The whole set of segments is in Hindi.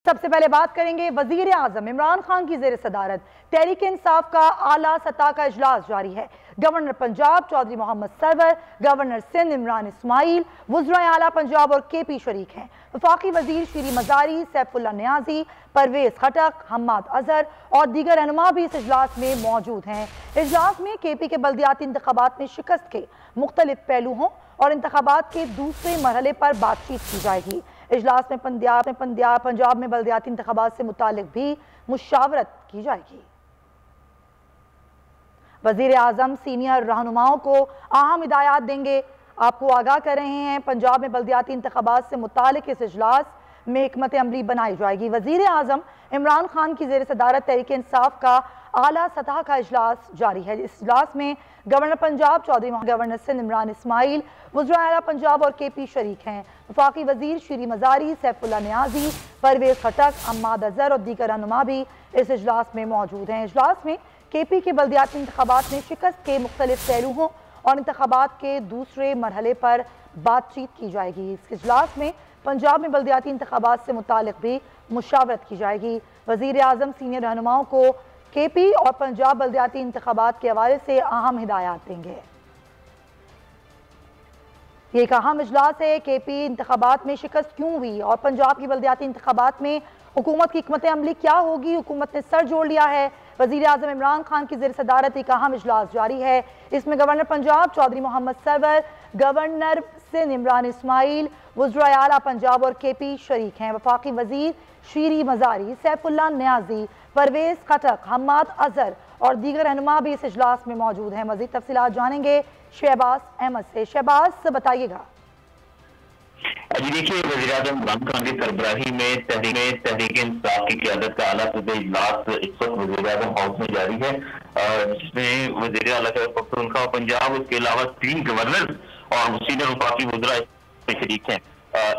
सबसे पहले बात करेंगे वजीर आजम इमरान खान की जेर सदारत तहरीक इंसाफ का आला सतह का इजलास जारी है। गवर्नर पंजाब चौधरी मोहम्मद सरवर, गवर्नर सिंध इमरान इस्माइल, वज़राए आला पंजाब और KP शरीक हैं। वफाकी वजीर शीरी मजारी, सैफुल्ला नियाजी, परवेज खटक, हम्माद अजहर और दीगर रहनुमा भी इस इजलास में मौजूद हैं। इजलास में KP के बल्दियाती इंतखाबात में शिकस्त के मुख्तलिफ पहलुओं और इंतखाबात के दूसरे मरहले पर बातचीत की जाएगी। इजलास में पंजाब में बल्दियाती इंतखाबात से मुतालिक भी मुशावरत की जाएगी। वजीर आजम सीनियर रहनुमाओं को अहम हिदायत देंगे। आपको आगाह कर रहे हैं, पंजाब में बल्दियाती इंतखाबात से मुतालिक इस इजलास में हिकमत अमली बनाई जाएगी। वजीर आजम इमरान खान की जेर सदारत तहरीक इंसाफ का आला सतह का इजलास जारी है। इस इजलास में गवर्नर पंजाब चौधरी, गवर्नर सिंध इमरान इस्माइल, वज़राए आला पंजाब और KP शरीक हैं। वफाकी वजीर शीरी मजारी, सैफुल्ला नियाजी, परवेज खटक, हम्माद अजहर और दीगर रहनुमा भी इस इजलास में मौजूद हैं। इजलास में KP के बल्दियाती इंतखाबात में शिकस्त के मुख्तलिफ पहलुओं और इंतखाबात के दूसरे मरहले पर बातचीत की जाएगी। इस इजलास में पंजाब में बल्दियाती इंतखाबात से मुतालिक भी मुशावरत की जाएगी। वजीर आजम सीनियर रहनुमाओं को KP और पंजाब बल्दियाती इंतखाबात के हवाले से अहम हिदायत देंगे। ये एक अहम इजलास है। KP इंतखाबात में शिकस्त क्यों हुई और पंजाब की बल्दियाती इंतखाबात में हुकूमत की हिकमत अमली क्या होगी, हुकूमत ने सर जोड़ लिया है। वजीर आजम इमरान खान की जेर सदारत एक अहम इजलास जारी है। इसमें गवर्नर पंजाब चौधरी मोहम्मद सरवर, गवर्नर सिंध इमरान इस्माइल, वज़राए आला पंजाब और KP शरीक हैं। वफाकी वजीर शीरी मजारी, सैफुल्ला नियाजी, परवेज खटक, हम्माद अजहर और दीगर रहनुमा भी इस इजलास में मौजूद हैं। मज़ीद तफसीलात जानेंगे शहबाज अहमद से। शहबाज बताइएगा। जी देखिए, वज़ीर आज़म इमरान खान की सरबराही में तहरीक इंसाफ की क़यादत का आला सतही इजलास इस वक्त वज़ीर आज़म हाउस में जारी है, जिसमें वज़ीर आला खैबर पख्तूनख्वा पंजाब, उसके अलावा 3 गवर्नर और सीनियर वफाकी वज़रा शरीक हैं।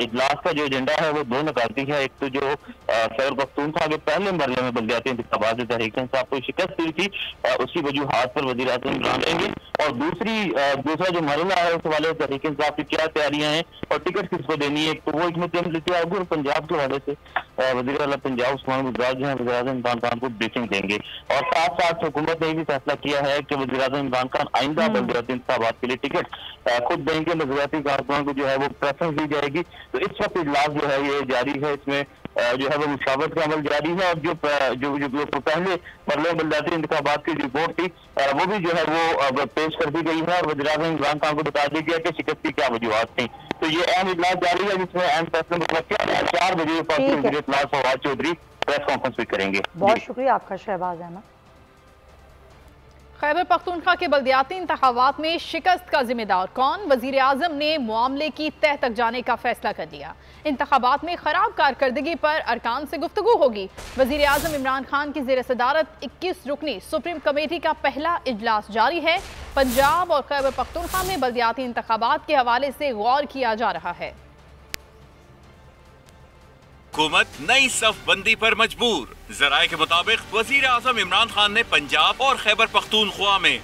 इजलास का जो एजेंडा है वो 2 नकाती है। एक तो जो खैबर पख्तूनख्वा के पहले मरहले में बल्दियाती इंतखाबात तहरीक इंसाफ को शिकस्त हुई थी, उसी वजूहात पर वज़ीर आज़म इमरान लेंगे। और दूसरा जो मरहला है उस वाले तहरीक इंसाफ की क्या तैयारियां हैं और टिकट किसको देनी है, तो वो हिकमत अमली तैयार होगी। और पंजाब के हवाले से वज़ीर आला पंजाब उस्मान बुज़दार जो है वज़ीर आज़म इमरान खान को ब्रीफिंग देंगे। और साथ साथ हुकूमत ने भी फैसला किया है कि वज़ीर आज़म इमरान खान आइंदा बल्दियाती इंतखाबात के लिए टिकट खुद देंगे। नजरियाती कारकुनान को जो है वो प्रेफरेंस दी जाएगी। तो इस वक्त इजलास जो है ये जारी है, इसमें जो है वो मुशावरत का अमल जारी है। और जो पहले मरहले बल्दियाती इंतखाबात की रिपोर्ट थी वो भी जो है वो पेश कर दी गई है और वज़ीर आज़म इमरान खान को बता दिया गया कि शिकस्त की क्या वजूहात थी। तो ये अहम इजलास जारी है, जिसमें अहम फैसले 4 बजे फवाद चौधरी प्रेस कॉन्फ्रेंस भी करेंगे। बहुत शुक्रिया आपका शहबाज अहमद। खैबर पख्तूनख्वा के बल्दियाती इंतखाबात में शिकस्त का जिम्मेदार कौन? वजीर आजम ने मामले की तह तक जाने का फैसला कर लिया। इंतखाबात में खराब कारकर्दगी पर अरकान से गुफ्तगू होगी। वजीर आजम इमरान खान की जेर सदारत 21 रुकनी सुप्रीम कमेटी का पहला इजलास जारी है। पंजाब और खैबर पख्तूनख्वा में बल्दियाती इंतखाबात के हवाले से गौर किया जा रहा है। हुकूमत नई सफबंदी पर मजबूर। जराये के मुताबिक वजीर आजम इमरान खान ने पंजाब और खैबर पख्तूनख्वा में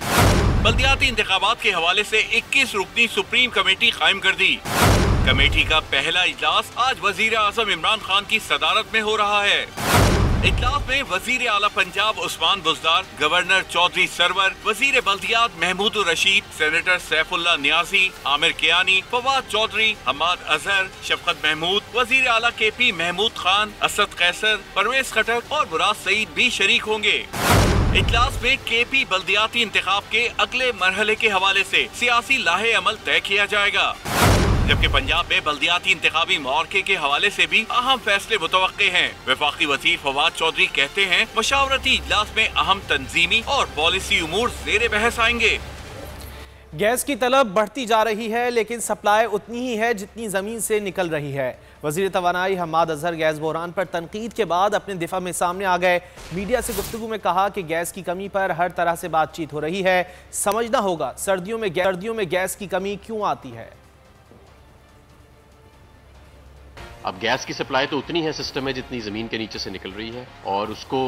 बल्दियाती इंतखाबात के हवाले से 21 रुकनी सुप्रीम कमेटी कायम कर दी। कमेटी का पहला इजलास आज वजीर आजम इमरान खान की सदारत में हो रहा है। इजलास में वजीर आला पंजाब उस्मान बुज़दार, गवर्नर चौधरी सरवर, वजीर बल्दियात महमूद रशीद, सेनेटर सैफुल्ला नियाजी, आमिर कियानी, फवाद चौधरी, हम्माद अजहर, शफकत महमूद, वजीर आला KP महमूद खान, असद कैसर, परवेज खटक और मुराद सईद भी शरीक होंगे। इजलास में KP बल्दियाती इंतखाब के अगले मरहले के हवाले से सियासी लाहे अमल तय किया जाएगा, जबकि पंजाब में बल्दियाती इंतखाबी मौके के हवाले से भी अहम फैसले मुतवक्के हैं। वफाकी वजीर फवाद चौधरी कहते हैं मशावरती इजलास में अहम तंजीमी और पॉलिसी उमूर ज़ेरे बहस आएंगे। गैस की तलब बढ़ती जा रही है, लेकिन सप्लाई उतनी ही है जितनी ज़मीन से निकल रही है। वज़ीर तवानाई हम्माद अजहर गैस बहरान पर तनकीद के बाद अपने दिफा में सामने आ गए। मीडिया से गुफ्तगू में कहा कि गैस की कमी पर हर तरह से बातचीत हो रही है। समझना होगा सर्दियों में गैस की कमी क्यों आती है। अब गैस की सप्लाई तो उतनी है सिस्टम में जितनी ज़मीन के नीचे से निकल रही है, और उसको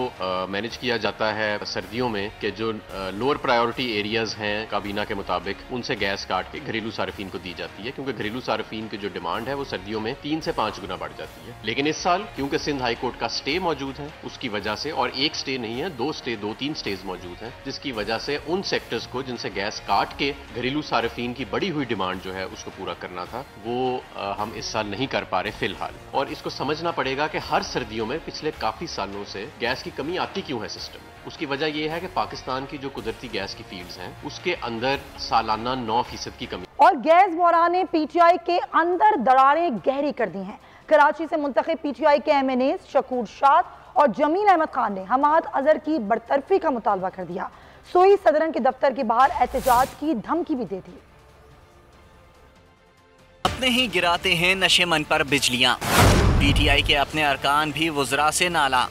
मैनेज किया जाता है सर्दियों में कि जो लोअर प्रायोरिटी एरियाज़ हैं काबीना के मुताबिक, उनसे गैस काट के घरेलू सार्फिन को दी जाती है, क्योंकि घरेलू सार्फिन की जो डिमांड है वो सर्दियों में 3 से 5 गुना बढ़ जाती है। लेकिन इस साल क्योंकि सिंध हाई कोर्ट का स्टे मौजूद है, उसकी वजह से, और एक स्टे नहीं है, 2-3 स्टेज मौजूद हैं, जिसकी वजह से उन सेक्टर्स को जिनसे गैस काट के घरेलू सार्फिन की बढ़ी हुई डिमांड जो है उसको पूरा करना था, वो हम इस साल नहीं कर पा रहे फिलहाल। और इसको समझना पड़ेगा कि हर सर्दियों में पिछले काफी सालों से गैस की कमी आती क्यों है सिस्टम में। उसकी वजह यह है कि पाकिस्तान की जो कुदरती गैस की फील्ड्स हैं उसके अंदर सालाना 9% की कमी। और गैस बहरान ने पीटीआई के अंदर दरारें गहरी कर दी हैं। कराची से मुंतखब पीटीआई के एमएनए शकूर शाद और जमील अहमद खान ने हमाद अजहर की बरतरफी का मुतालबा कर दिया। सोई सदरन के दफ्तर के बाहर एहतजाज की धमकी भी दे दी। अपने ही गिराते हैं नशेमन पर बिजलियां, पीटीआई के अपने अरकान भी वुज़रा से नाला।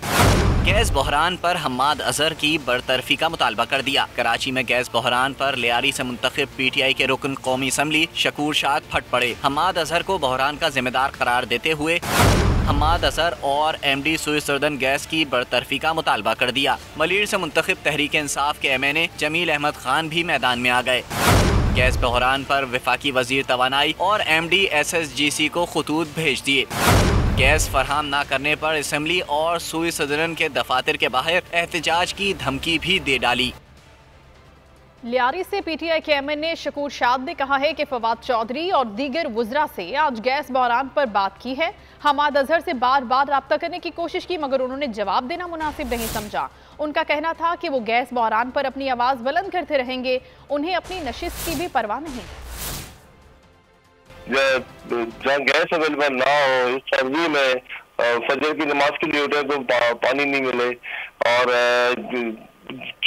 गैस बहरान पर हमाद अजहर की बरतरफी का मुतालबा कर दिया। कराची में गैस बहरान पर लियारी से मुंतखब पीटीआई के रुकन कौमी असम्बली शकूर शाद फट पड़े। हमाद अजहर को बहरान का जिम्मेदार करार देते हुए हमाद अजहर और एमडी सुई सर्दन गैस की बरतरफी का मुतालबा कर दिया। मलीर से मुंतखब तहरीक इंसाफ के एमएनए जमील अहमद खान भी मैदान में आ गए। गैस बहरान पर वफाकी वजीर तवानाई और एमडी एसएसजीसी को खतूत भेज दिए। गैस फराहम न करने पर असम्बली और सुई सदरन के दफातर के बाहर एहतजाज की धमकी भी दे डाली। लियारी से पीटीआई के एमएनए शकूर शाद ने कहा है कि फवाद चौधरी और दीगर वुज़रा से आज गैस बहरान पर बात की है। हमाद अजहर से बार बार रब्ता करने की कोशिश की, मगर उन्होंने जवाब देना मुनासिब नहीं समझा। उनका कहना था कि वो गैस बहरान पर अपनी आवाज़ बुलंद करते रहेंगे, उन्हें अपनी नशिस्त की भी परवाह नहीं। जहाँ गैस अवेलेबल ना हो, इस सर्दी में फजर की नमाज के लिए उठे तो पानी नहीं मिले, और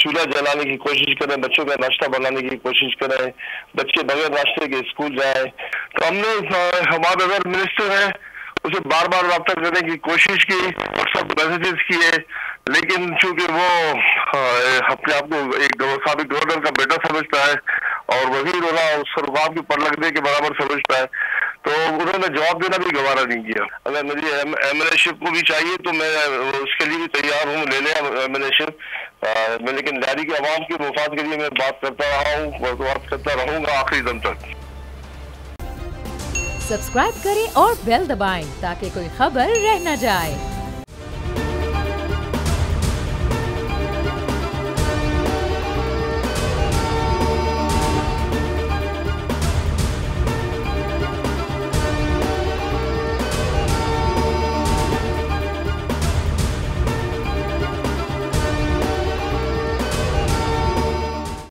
चूल्हा जलाने की कोशिश करें, बच्चों का नाश्ता बनाने की कोशिश करें, बच्चे बगैर नाश्ते के स्कूल जाए। तो हमने हमारे अगर मिनिस्टर है उसे बार बार रब्ता करने की कोशिश की, व्हाट्सएप मैसेजेस किए, लेकिन चूंकि वो अपने आप को एक साबिक गवर्नर का बेटा समझता है और वजीर होना सरकार की पर लगने के बराबर समझता है, तो उन्होंने जवाब देना भी गवारा नहीं किया। अगर मेरी एमएनएशिप को भी चाहिए तो मैं उसके लिए भी तैयार हूँ, ले लें एमएनएशिप। मैं लेकिन लियारी के अवाम के मुफाद के लिए मैं बात करता रहा हूँ, बात करता रहूंगा आखिरी दम तक। सब्सक्राइब करें और बेल दबाएं ताकि कोई खबर रह न जाए।